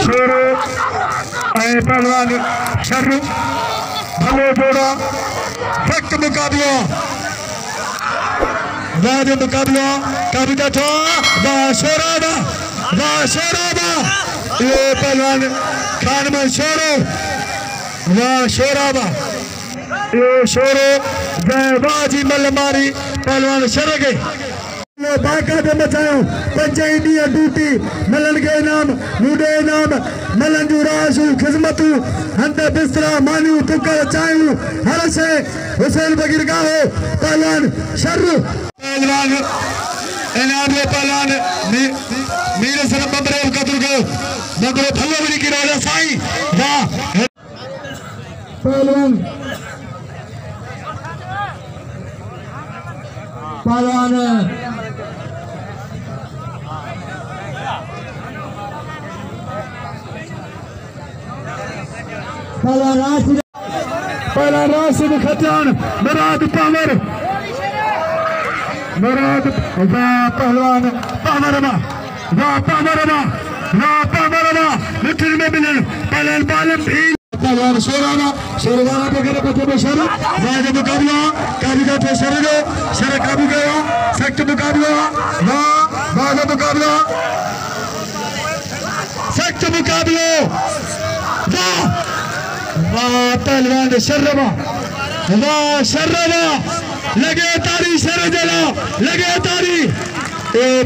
शेरो पहलवान शर्रू भलो जोड़ा फक्त मुकाबला वाद मुकाबला कविता ठो वाह शोराबा ये पहलवान खानमन शोरो वाह शोराबा ये शोरो जय बाजी मल मारी पहलवान शर गए बाकायदे मचायो पंजे डी ड्यूटी मलन के नाम मुडे नाम मलन जू रासू खिदमतू हंद बिस्तरा मानियो टुकर चायू हर से हुसैन बगीर गाहो पहलवान शर्रू पहलवान इनाम पहलवान मीर सर बबरे कदर को बबरे भलो बड़ी की राजा साईं वाह पहलवान पहला राशिद खजान मुराद पावर मुराद पहलवान पावरमा मिठिल में मिलन पहलवान बालम पहलवान शेरवाना वगैरह बच्चे में शर वाद मुकाबला काबिगा पे शर काबू गया सख्त मुकाबला वाद मुकाबला सख्त मुकाबला वाह पहलवान शर्रमा लगे तारी शर जला लगे तारी